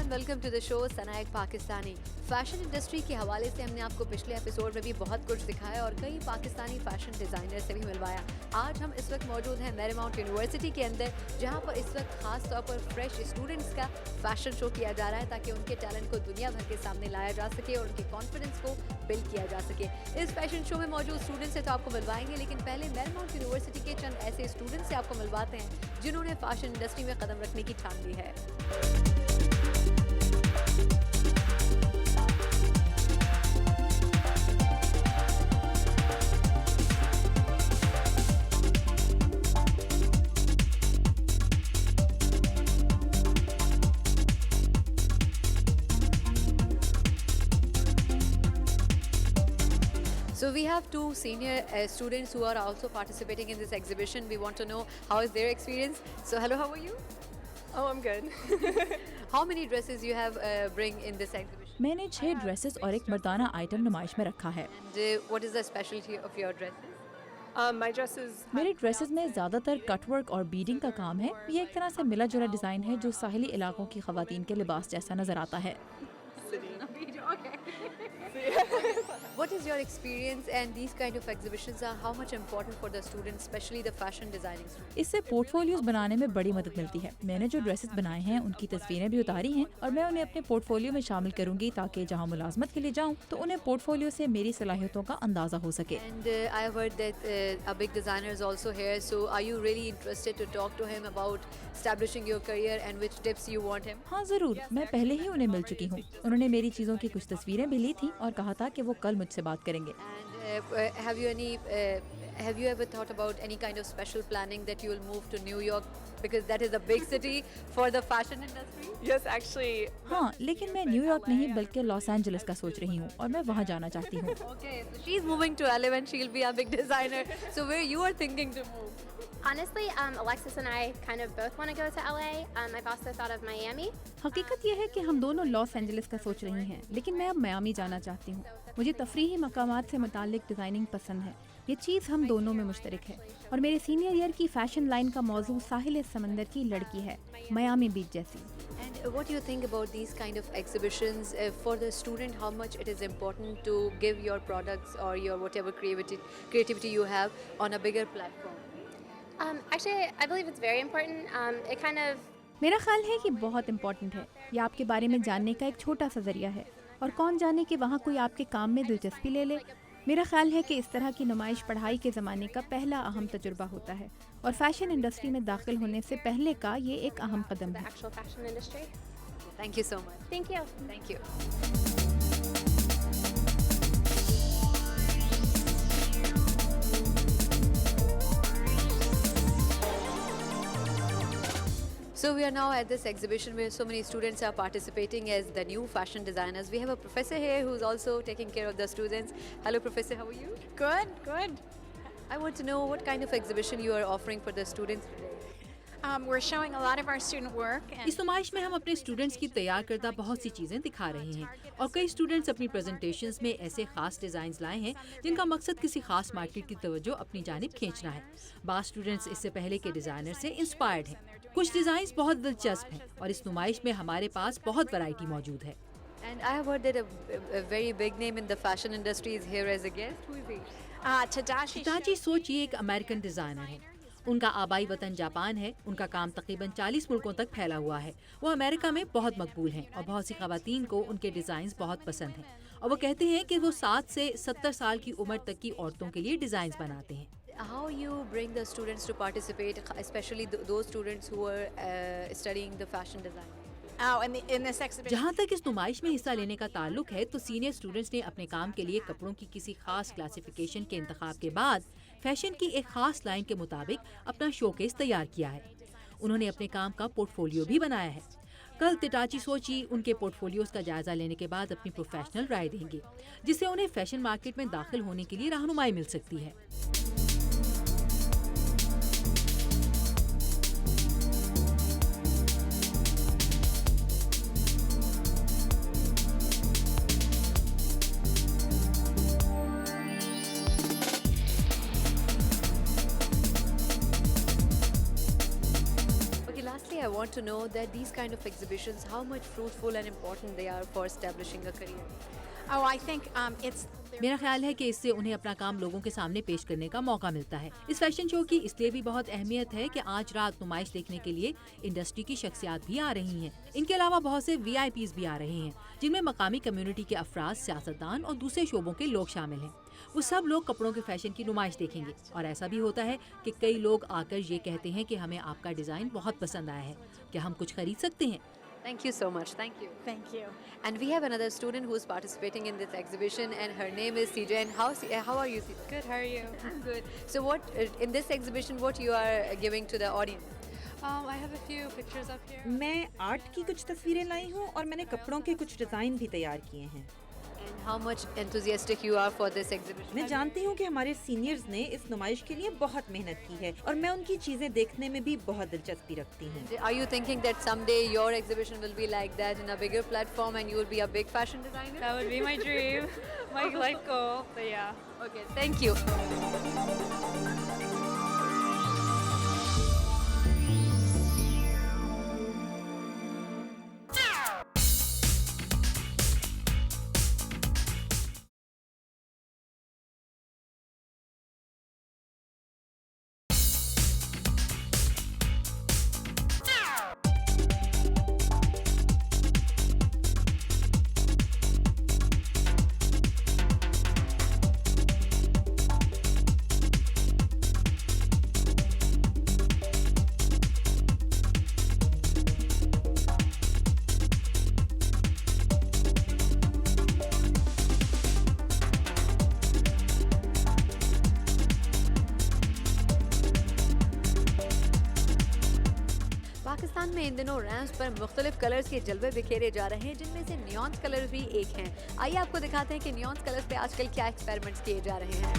And welcome to the show सनाएक Pakistani. Fashion industry के हवाले से हमने आपको पिछले एपिसोड में भी बहुत कुछ दिखाया और कई पाकिस्तानी फैशन डिज़ाइनर से भी मिलवाया। आज हम इस वक्त मौजूद हैं मैरीमाउंट यूनिवर्सिटी के अंदर, जहां पर इस वक्त खास तौर पर फ्रेश स्टूडेंट्स का फैशन शो किया जा रहा है ताकि उनके टैलेंट को दुनिया भर के सामने लाया जा सके और उनके कॉन्फिडेंस को बिल्ड किया जा सके। इस फैशन शो में मौजूद स्टूडेंट्स से तो आपको मिलवाएंगे, लेकिन पहले मैरीमाउंट यूनिवर्सिटी के चंद ऐसे स्टूडेंट्स से आपको मिलवाते हैं जिन्होंने फैशन इंडस्ट्री में कदम रखने की ठान ली है। So we have two senior students who are also participating in this exhibition. We want to know how is their experience. So hello, how are you? Oh, I'm good. How many dresses you have bring in this exhibition? मैंने 6 dresses और एक मर्दाना item नुमाइश में रखा है। And what is the specialty of your dresses? My dresses. मेरे dresses में ज़्यादातर कटवर्क और बीडिंग का काम है। ये एक तरह से मिला जुला डिज़ाइन है जो साहिली इलाकों की ख़वातीन के लिबास जैसा नज़र आता है। What is your experience and these kind of exhibitions are how much important for the students, especially the fashion designing students? इससे पोर्टफोलियोज बनाने में बड़ी मदद मिलती है। मैंने जो ड्रेसेस बनाए हैं उनकी तस्वीरें भी उतारी हैं और मैं उन्हें अपने पोर्टफोलियो में शामिल करूंगी ताकि जहां मुलाजमत के लिए जाऊं तो उन्हें पोर्टफोलियो से मेरी सलाहियतों का अंदाजा हो सके। And I have heard that a big designer is also here. So are you really interested to talk to him about establishing your career and which tips you want him? हाँ ज़रूर, मैं पहले ही उन्हें मिल चुकी हूँ। उन्होंने मेरी चीज़ों की कुछ तस्वीरें भी ली थी और कहा था कि वो कल मुझसे बात करेंगे। And have you ever thought about any kind of special planning that you will move to New York because that is a big city for the fashion industry? Yes, actually. हाँ, लेकिन मैं न्यूयॉर्क नहीं बल्कि Los Angeles का सोच रही हूँ और मैं वहाँ जाना चाहती हूँ। Okay, so she's moving to LA and she'll be a big designer. So where you are thinking to move? Honestly, Alexis and I kind of both want to go to LA. I've also thought of Miami. हकीकत यह है कि हम दोनों Los Angeles का सोच रही हैं, लेकिन मैं अब मियामी जाना चाहती हूँ। मुझे तफरीही मकामात से मुतालिक डिज़ाइनिंग पसंद है। ये चीज़ हम दोनों में मुश्तरक है और मेरे सीनियर ईयर की फैशन लाइन का मौजू साहिल समंदर की लड़की है, मियामी बीच जैसी। And what do you think about these kind of exhibitions for the student? How much it is important to give your products or your whatever creativity you have on a bigger platform? Actually, I believe it's very important. It kind of मेरा ख्याल है कि बहुत important है। यह आपके बारे में जानने का एक छोटा सा जरिया है और कौन जाने कि वहाँ कोई आपके काम में दिलचस्पी ले ले। मेरा ख्याल है कि इस तरह की नुमाइश पढ़ाई के ज़माने का पहला अहम तजुर्बा होता है और फैशन इंडस्ट्री में दाखिल होने से पहले का ये एक अहम कदम the है। actual fashion industry. Thank you so much. Thank you. Thank you. So we are now at this exhibition where so many students are participating as the new fashion designers. We have a professor here who's also taking care of the students. Hello professor, how are you? Good, good. I want to know what kind of exhibition you are offering for the students today. We're showing a lot of our student work. And इस नुमाइश में हम अपने students की तैयार करदा बहुत सी चीजें दिखा रहे हैं और कई स्टूडेंट्स अपनी प्रेजेंटेशंस में ऐसे खास डिजाइन्स लाए हैं जिनका मकसद किसी खास मार्केट की तवज्जो अपनी जानिब खींचना है। बास स्टूडेंट्स इससे पहले के डिजाइनर से इंस्पायर्ड हैं। कुछ डिजाइन्स बहुत दिलचस्प हैं और इस नुमाइश में हमारे पास बहुत वैरायटी मौजूद है। And I have heard that a very big name in the fashion industry is here as a guest. Who is he? Tadashi. हिताची सोची एक अमेरिकन डिजाइनर है। उनका आबाई वतन जापान है। उनका काम तकरीबन 40 मुल्कों तक फैला हुआ है। वो अमेरिका में बहुत मकबूल हैं और बहुत सी खवातीन को उनके डिजाइन्स बहुत पसंद हैं और वो कहते हैं कि वो 7 से 70 साल की उम्र तक की औरतों के लिए डिजाइन्स बनाते हैं। How you bring the students to participate, especially those students who are studying the fashion design? Oh, in this exhibition. जहाँ तक इस नुमाइश में हिस्सा लेने का ताल्लुक है तो सीनियर स्टूडेंट्स ने अपने काम के लिए कपड़ों की किसी खास क्लासिफिकेशन के इंतखाब के बाद फैशन की एक खास लाइन के मुताबिक अपना शोकेस तैयार किया है। उन्होंने अपने काम का पोर्टफोलियो भी बनाया है। कल तिटाची सोची उनके पोर्टफोलियोज का जायजा लेने के बाद अपनी प्रोफेशनल राय देंगे, जिससे उन्हें फैशन मार्केट में दाखिल होने के लिए रहनुमाई मिल सकती है। Jyoti, I want to know that these kind of exhibitions, how much fruitful and important they are for establishing a career. Oh, I think it's. मेरा ख्याल है कि इससे उन्हें अपना काम लोगों के सामने पेश करने का मौका मिलता है। इस फैशन शो की इसलिए भी बहुत अहमियत है कि आज रात नुमाइश देखने के लिए इंडस्ट्री की शख्सियात भी आ रही हैं। इनके अलावा बहुत से VIPs भी आ रहे हैं, जिनमें मकामी कम्युनिटी के अफराद, सियासतदान और दूसरे शोबों के लोग शामिल हैं। वो सब लोग कपड़ों के फैशन की नुमाइश देखेंगे और ऐसा भी होता है कि कई लोग आकर ये कहते हैं कि हमें आपका डिजाइन बहुत पसंद आया है, क्या हम कुछ खरीद सकते हैं? Thank you so much. Thank you. Thank you. And we have another student who's participating in this exhibition, and her name is CJ. And how are you, CJ? Good, how are you? I'm good. So what in this exhibition, what you are giving to the audience? I have a few pictures up here. मैं art की कुछ तस्वीरें लाई हूँ और मैंने कपड़ों के कुछ डिज़ाइन भी तैयार किए हैं। And how much enthusiastic you are for this exhibition? मैं जानती हूँ कि हमारे सीनियर्स ने इस नुमाइश के लिए बहुत मेहनत की है और मैं उनकी चीजें देखने में भी बहुत दिलचस्पी रखती हूँ। Are you thinking that someday your exhibition will be like that in a bigger platform and you will be a big fashion designer? That would be my dream, my life goal, but yeah. Okay, thank you. Pakistan में इन दिनों rams पर मुख्तलिफ colours के जलवे बिखेरे जा रहे हैं, जिनमें से नियॉन्स कलर्स भी एक हैं। आइए आपको दिखाते हैं कि नियॉन्स कलर्स पे आजकल क्या एक्सपेरिमेंट्स किए जा रहे हैं।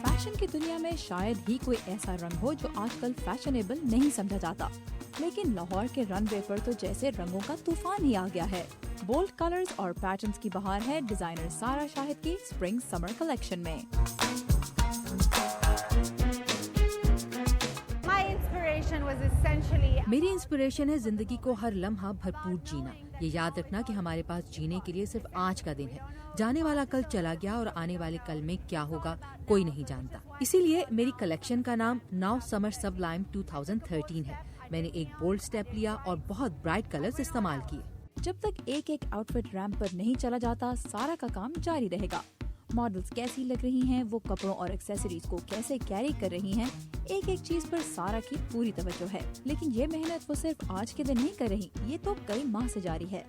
फैशन की दुनिया में शायद ही कोई ऐसा रंग हो जो आजकल फैशनेबल नहीं समझा जाता, लेकिन लाहौर के रनवे पर तो जैसे रंगों का तूफान ही आ गया है। बोल्ड कलर्स और पैटर्न्स की बहार है डिजाइनर सारा शाहिद की स्प्रिंग समर कलेक्शन में। My inspiration was essentially. मेरी इंस्पिरेशन है जिंदगी को हर लम्हा भरपूर जीना। ये याद रखना कि हमारे पास जीने के लिए सिर्फ आज का दिन है। जाने वाला कल चला गया और आने वाले कल में क्या होगा कोई नहीं जानता। इसीलिए मेरी कलेक्शन का नाम नाउ समर सबलाइम 2013 है। मैंने एक बोल्ड स्टेप लिया और बहुत ब्राइट कलर्स इस्तेमाल किए। जब तक एक एक आउटफिट रैंप पर नहीं चला जाता, सारा का काम जारी रहेगा। मॉडल्स कैसी लग रही हैं, वो कपड़ों और एक्सेसरीज को कैसे कैरी कर रही हैं, एक एक चीज पर सारा की पूरी तवज्जो है। लेकिन ये मेहनत वो सिर्फ आज के दिन नहीं कर रही, ये तो कई माह से जारी है।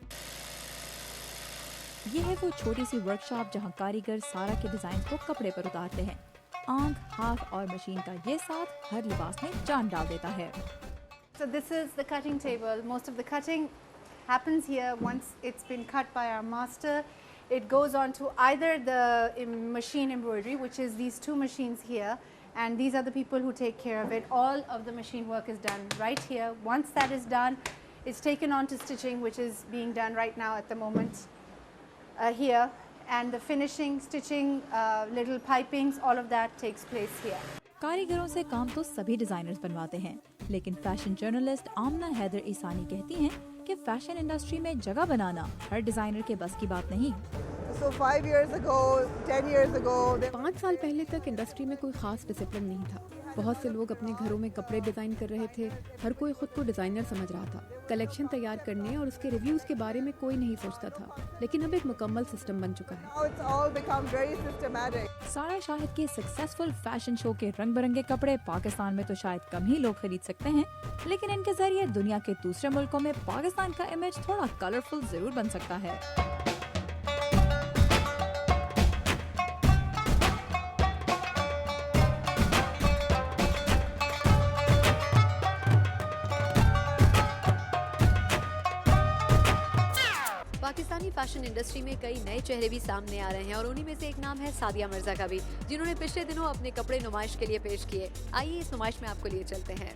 ये है वो छोटी सी वर्कशॉप जहाँ कारीगर सारा के डिजाइन को कपड़े पर उतारते हैं। आंख, हाथ और मशीन का ये साथ हर लिबास में जान डाल देता है। So this is the cutting table. Most of the cutting happens here. Once it's been cut by our master, it goes on to either the machine embroidery, which is these two machines here, and these are the people who take care of it. All of the machine work is done right here. Once that is done, it's taken on to stitching, which is being done right now at the moment here, and the finishing, stitching, little pipings, all of that takes place here. कारीगरों से काम तो सभी designers बनवाते हैं, लेकिन fashion journalist आमना हैदर ईसानी कहती हैं कि फैशन इंडस्ट्री में जगह बनाना हर डिजाइनर के बस की बात नहीं। So 5 years ago, 10 years ago, 5 साल पहले तक इंडस्ट्री में कोई खास डिसिप्लिन नहीं था। बहुत से लोग अपने घरों में कपड़े डिजाइन कर रहे थे, हर कोई खुद को डिजाइनर समझ रहा था। कलेक्शन तैयार करने और उसके रिव्यूज के बारे में कोई नहीं सोचता था, लेकिन अब एक मुकम्मल सिस्टम बन चुका है। now it's all become very systematic. सारा शाहिद के सक्सेसफुल फैशन शो के रंग बिरंगे कपड़े पाकिस्तान में तो शायद कम ही लोग खरीद सकते हैं, लेकिन इनके जरिए दुनिया के दूसरे मुल्कों में पाकिस्तान का इमेज थोड़ा कलरफुल जरूर बन सकता है। पाकिस्तानी फैशन इंडस्ट्री में कई नए चेहरे भी सामने आ रहे हैं और उन्हीं में से एक नाम है सादिया मिर्जा का भी, जिन्होंने पिछले दिनों अपने कपड़े नुमाइश के लिए पेश किए। आइए इस नुमाइश में आपको लिए चलते हैं।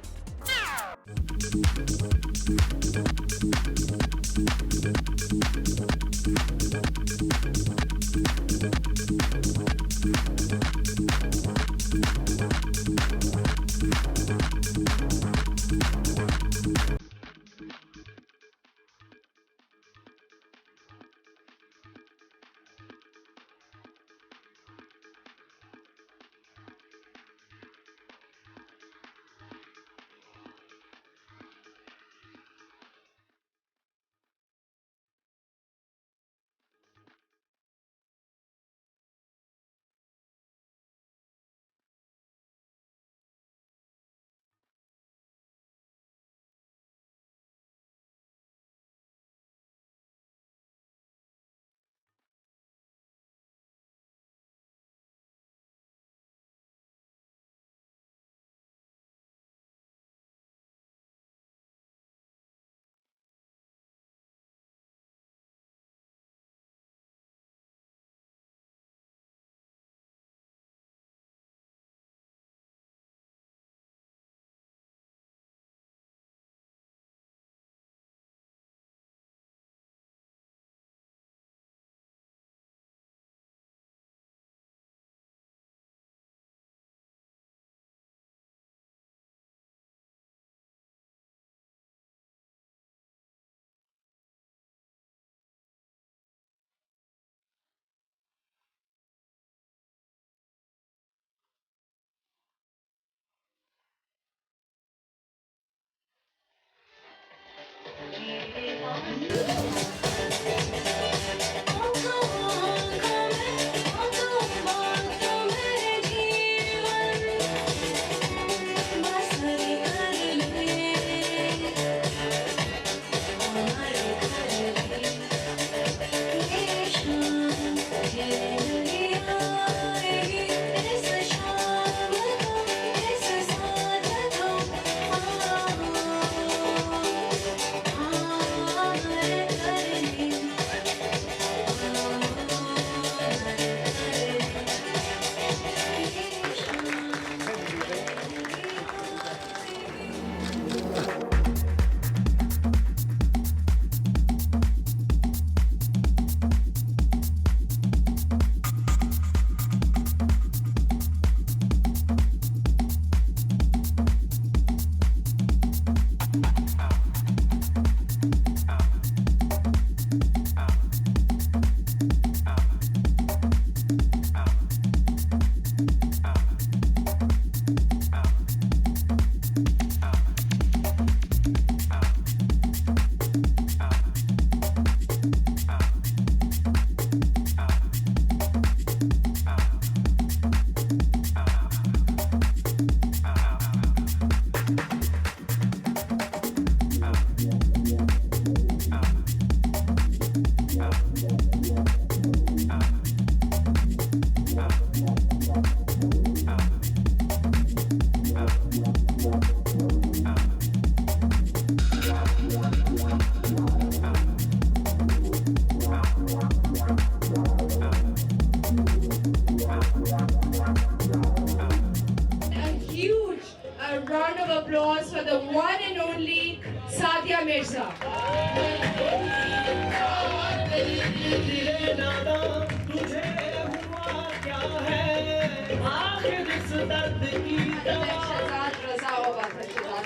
round of applause for the one and only Sadia Mirza.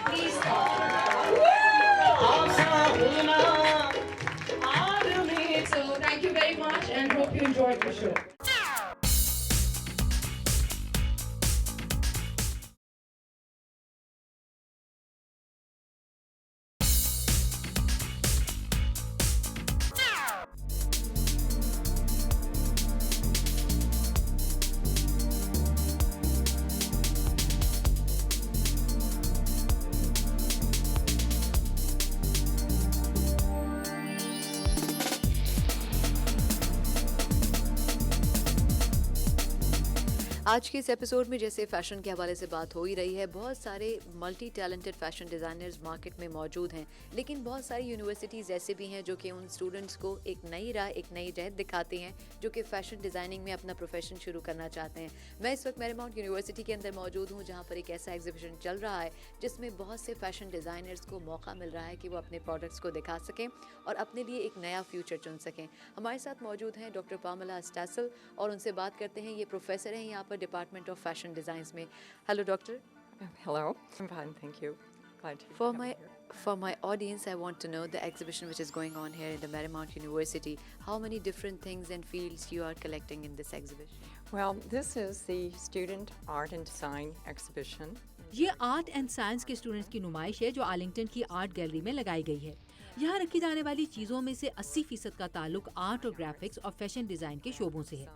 Please So thank you very much and hope you enjoyed the show. आज के इस एपिसोड में जैसे फैशन के हवाले से बात हो ही रही है, बहुत सारे multi talented fashion designers market में मौजूद हैं, लेकिन बहुत सारी यूनिवर्सिटीज़ ऐसे भी हैं जो कि उन स्टूडेंट्स को एक नई राह, एक नई जहत दिखाते हैं जो कि फ़ैशन डिज़ाइनिंग में अपना प्रोफेशन शुरू करना चाहते हैं। मैं इस वक्त मैरीमाउंट यूनिवर्सिटी के अंदर मौजूद हूँ जहाँ पर एक ऐसा एग्जीबिशन चल रहा है जिसमें बहुत से फैशन डिज़ाइनर्स को मौका मिल रहा है कि वो अपने प्रोडक्ट्स को दिखा सकें और अपने लिए एक नया फ्यूचर चुन सकें। हमारे साथ मौजूद हैं डॉक्टर पामला स्टैसल और उनसे बात करते हैं। ये प्रोफेसर हैं यहाँ पर डिपार्टमेंट ऑफ फैशन डिज़ाइंस में। Hello doctor. Hello, I'm fine, thank you. Glad to For come my here. for my audience, I want to know the exhibition which is going on here in the Marymount University. How many different things and fields you are collecting in this exhibition? Well, this is the Student Art and Design Exhibition. ये art and science के students की नुमाइश है जो Arlington की art gallery में लगाई गई है। यहाँ रखी जाने वाली चीज़ों में से 80% का ताल्लुक आर्ट और ग्राफिक्स और फैशन डिज़ाइन के शोबों से है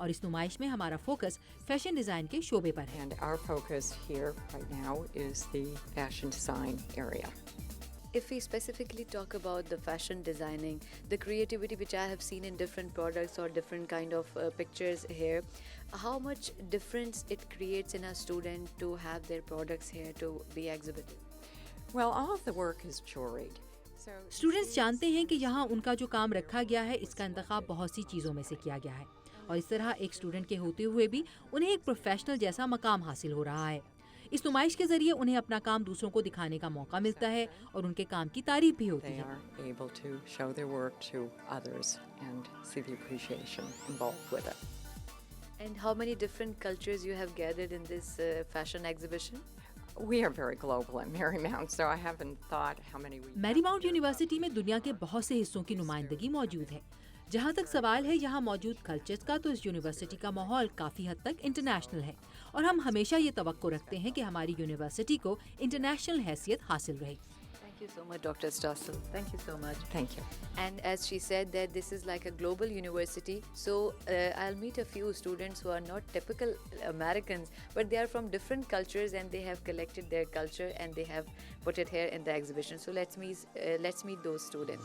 और इस नुमाइश में हमारा फोकस फैशन डिज़ाइन के शोबे पर है। And our focus here right now is the fashion design area. If we specifically talk about the fashion designing, the creativity which I have seen in different products or different kind of pictures here, how much difference it creates in a student to have their products here to be exhibited? Well, all of the work is juried. So students जानते हैं कि यहाँ उनका जो काम रखा गया है इसका इंतखाब बहुत सी चीज़ों में से किया गया है और इस तरह एक स्टूडेंट के होते हुए भी उन्हें एक प्रोफेशनल जैसा मकाम हासिल हो रहा है। इस नुमाइश के जरिए उन्हें अपना काम दूसरों को दिखाने का मौका मिलता है और उनके काम की तारीफ भी होती they है। are able to show their work to others and see the appreciation involved with it. And how many different cultures you have gathered in this fashion exhibition? We are very global at Marymount, so I haven't thought how many we Marymount university में दुनिया के बहुत से हिस्सों की नुमाइंदगी मौजूद है। जहाँ तक सवाल है यहाँ मौजूद कल्चर्स का, तो इस यूनिवर्सिटी का माहौल काफ़ी हद तक इंटरनेशनल है और हम हमेशा ये तवक्को रखते हैं कि हमारी यूनिवर्सिटी को इंटरनेशनल हैसियत हासिल रहे। Thank you so much, Dr. Stossel. Thank you so much. Thank you. And as she said that this is like a global university, so I'll meet a few students who are not typical Americans, but they are from different cultures and they have collected their culture and they have put it here in the exhibition. So let's meet those students.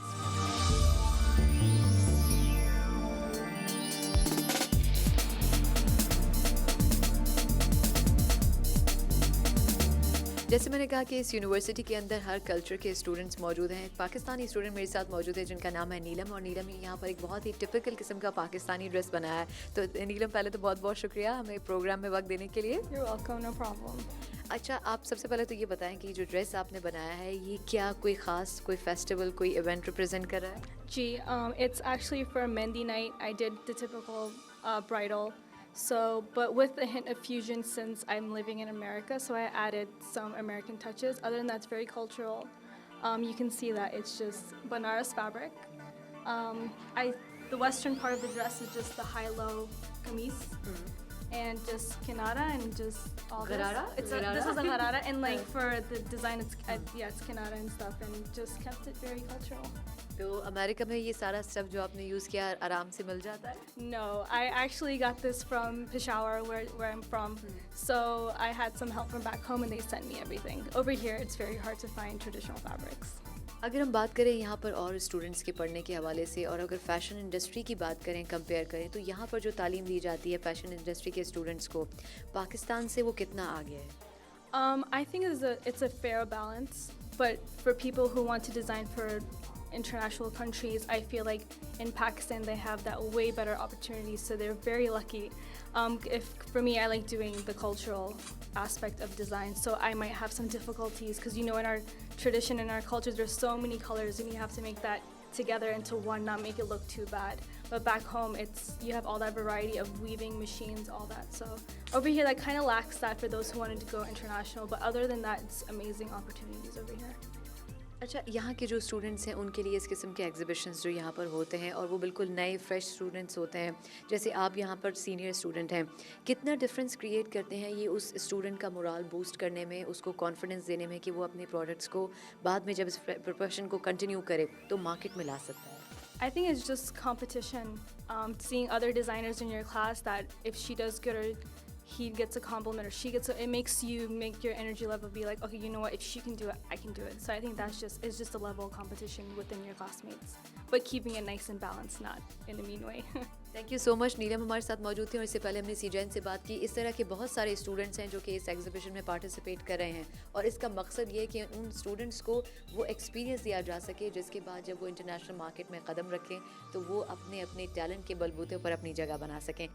जैसे मैंने कहा कि इस university के अंदर हर culture के students मौजूद हैं। एक पाकिस्तानी स्टूडेंट मेरे साथ मौजूद है जिनका नाम है नीलम, और नीलम ने यहाँ पर एक बहुत ही टिपिकल किस्म का पाकिस्तानी ड्रेस बनाया है। तो नीलम, पहले तो बहुत बहुत शुक्रिया हमें प्रोग्राम में वक्त देने के लिए। You're welcome, no problem. अच्छा, आप सबसे पहले तो ये बताएं कि जो ड्रेस आपने बनाया है ये क्या कोई ख़ास कोई फेस्टिवल कोई इवेंट रिप्रेजेंट कर रहा है? Gee, it's actually for Mehndi night. I did the typical bridal. So, but with a hint of fusion since I'm living in America, so I added some American touches. Other than that, it's very cultural. You can see that it's just Banaras fabric. The western part of the dress is just the high-low kameez. And just kinara and just all Gharara? this. This is a gharara, and like for the design, it's kinara and stuff, and just kept it very cultural. तो America में ये सारा stuff जो आपने use किया आराम से मिल जाता है? No, I actually got this from Peshawar, where I'm from. So I had some help from back home, and they sent me everything. Over here, it's very hard to find traditional fabrics. अगर हम बात करें यहाँ पर और students के पढ़ने के हवाले से, और अगर फ़ैशन इंडस्ट्री की बात करें, कंपेयर करें, तो यहाँ पर जो तालीम दी जाती है फ़ैशन इंडस्ट्री के स्टूडेंट्स को पाकिस्तान से वो कितना आगे है? I think it's a fair balance, but for people who want to design for international countries, I feel like in Pakistan they have that way better opportunities, so they're very lucky. For me, I like doing the cultural aspect of design, so I might have some difficulties because in our tradition, in our cultures, there's so many colors, and you have to make that together into one, not make it look too bad. But back home, you have all that variety of weaving machines, all that. So over here, that kind of lacks that for those who wanted to go international. But other than that, it's amazing opportunities over here. अच्छा, यहाँ के जो students हैं उनके लिए इस किस्म के एग्जीबिशंस जो यहाँ पर होते हैं, और वो बिल्कुल नए फ्रेश स्टूडेंट्स होते हैं, जैसे आप यहाँ पर सीनियर स्टूडेंट हैं, कितना डिफरेंस क्रिएट करते हैं ये उस स्टूडेंट का मोराल बूस्ट करने में, उसको कॉन्फिडेंस देने में कि वो अपने प्रोडक्ट्स को बाद में जब इस प्रोफेशन को कंटिन्यू करे तो मार्केट में ला सकता है? I think it's just competition. Seeing other designers in your class that if she does good or he gets a compliment or she gets it makes your energy level be like, okay, you know what, if she can do it, I can do it. So I think it's just a level of competition within your classmates, but keeping it nice and balanced, not in a mean way. Thank you so much. Neelam हमारे साथ मौजूद थी, और इससे पहले हमने season से बात की। इस तरह के बहुत सारे स्टूडेंट्स हैं जो कि इस एग्जीबिशन में पार्टिसिपेट कर रहे हैं, और इसका मकसद ये है कि उन स्टूडेंट्स को वो एक्सपीरियंस दिया जा सके जिसके बाद जब वो इंटरनेशनल मार्केट में कदम रखें तो वो अपने अपने टैलेंट के बलबूते पर अपनी जगह बना सकें।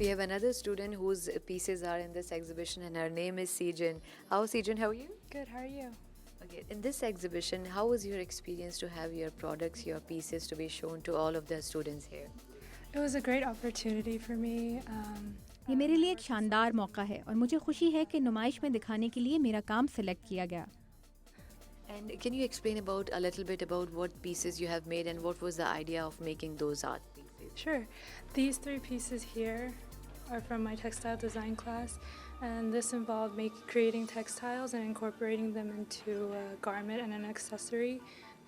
We have another student whose pieces are in this exhibition, and her name is Sejin. How Sejin, how are you? Good, how are you? Okay, in this exhibition, how was your experience to have your products, your pieces to be shown to all of the students here? It was a great opportunity for me. ये मेरे लिए एक शानदार मौका है, और मुझे खुशी है कि नुमाइश में दिखाने के लिए मेरा काम सिलेक्ट किया गया। And can you explain a little bit about what pieces you have made and what was the idea of making those art pieces? Sure. These 3 pieces here are from my textile design class, and this involved creating textiles and incorporating them into a garment and an accessory.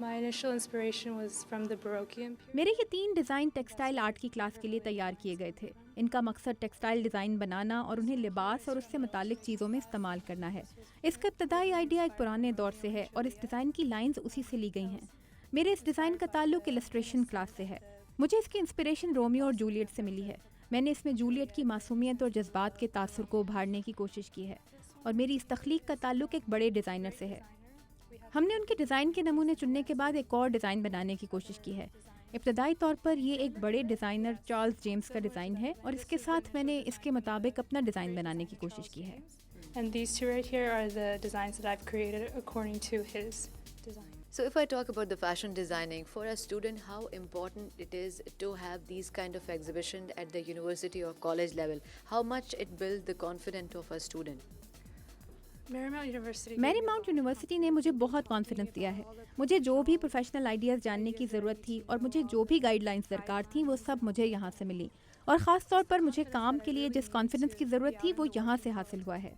My initial inspiration was from the Baroquean period. मेरे ये 3 design textile art की class के लिए तैयार किए गए थे। इनका मकसद टेक्सटाइल डिज़ाइन बनाना और उन्हें लिबास और उससे मुतालिक चीज़ों में इस्तेमाल करना है। इसका इब्तदाई आइडिया एक पुराने दौर से है, और इस डिज़ाइन की लाइंस उसी से ली गई हैं। मेरे इस डिज़ाइन का ताल्लुक इलस्ट्रेशन क्लास से है। मुझे इसकी इंस्पिरेशन रोमियो और जूलियट से मिली है। मैंने इसमें जूलियट की मासूमियत और जज्बात के तासुर को उभारने की कोशिश की है, और मेरी इस तख्लीक का ताल्लुक एक बड़े डिज़ाइनर से है। हमने उनके डिज़ाइन के नमूने चुनने के बाद एक और डिज़ाइन बनाने की कोशिश की है। इब्तदाई तौर पर ये एक बड़े डिज़ाइनर चार्ल्स जेम्स का डिज़ाइन है, और इसके साथ मैंने इसके मुताबिक अपना डिज़ाइन बनाने की कोशिश की है। And these 2 right here are the designs that I've created according to his design. So if I talk about the fashion designing, for a student, how important it is to have these kind of exhibition at the university or college level? How much it builds the confidence of a student? Marymount university ने मुझे बहुत confidence दिया है। मुझे जो भी professional ideas जानने की ज़रूरत थी और मुझे जो भी गाइडलाइंस दरकार थी वो सब मुझे यहाँ से मिली, और ख़ास तौर पर मुझे काम के लिए जिस कॉन्फिडेंस की ज़रूरत थी वो यहाँ से हासिल हुआ है।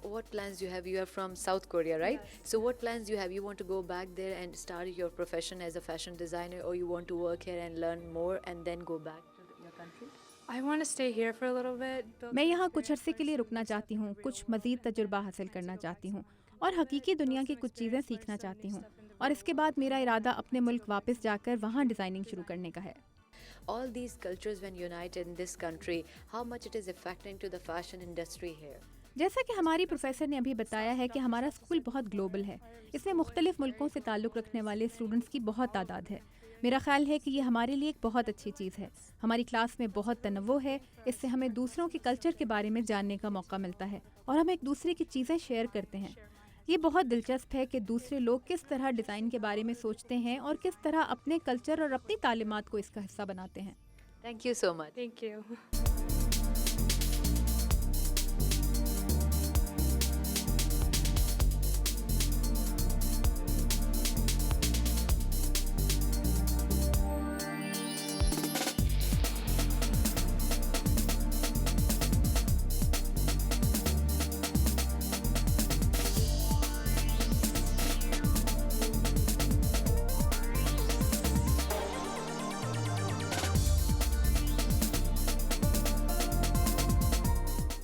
What plans do you have? You are from South Korea, right? So what plans do you have? You want to go back there and start your profession as a fashion designer, or you want to work here and learn more and then go back to your country? I want to stay here for a little bit. मैं यहाँ कुछ अरसे के लिए रुकना चाहती हूँ, कुछ मज़ीद तजुर्बा हासिल करना चाहती हूँ और हकीकी दुनिया की कुछ चीज़ें सीखना चाहती हूँ, और इसके बाद मेरा इरादा अपने मुल्क वापस जाकर वहाँ डिज़ाइनिंग शुरू करने का है। All these cultures when united in this country, how much it is affecting to the fashion industry here? जैसा कि हमारी प्रोफेसर ने अभी बताया है कि हमारा स्कूल बहुत ग्लोबल है, इसमें मुख्तलिफ मुल्कों से ताल्लुक़ रखने वाले स्टूडेंट्स की बहुत तादाद है। मेरा ख्याल है कि ये हमारे लिए एक बहुत अच्छी चीज़ है। हमारी क्लास में बहुत तनव्वो है, इससे हमें दूसरों के कल्चर के बारे में जानने का मौका मिलता है और हम एक दूसरे की चीज़ें शेयर करते हैं। ये बहुत दिलचस्प है कि दूसरे लोग किस तरह डिज़ाइन के बारे में सोचते हैं और किस तरह अपने कल्चर और अपनी तालीमात को इसका हिस्सा बनाते हैं। Thank you so much. Thank you.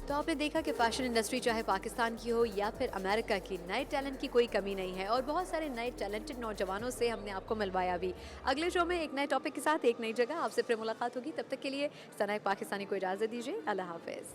तो आपने देखा कि फैशन इंडस्ट्री चाहे पाकिस्तान की हो या फिर अमेरिका की, नए टैलेंट की कोई कमी नहीं है और बहुत सारे नए टैलेंटेड नौजवानों से हमने आपको मिलवाया भी। अगले शो में एक नए टॉपिक के साथ एक नई जगह आपसे फिर मुलाकात होगी। तब तक के लिए सना पाकिस्तानी को इजाज़त दीजिए। अल्लाह हाफिज़।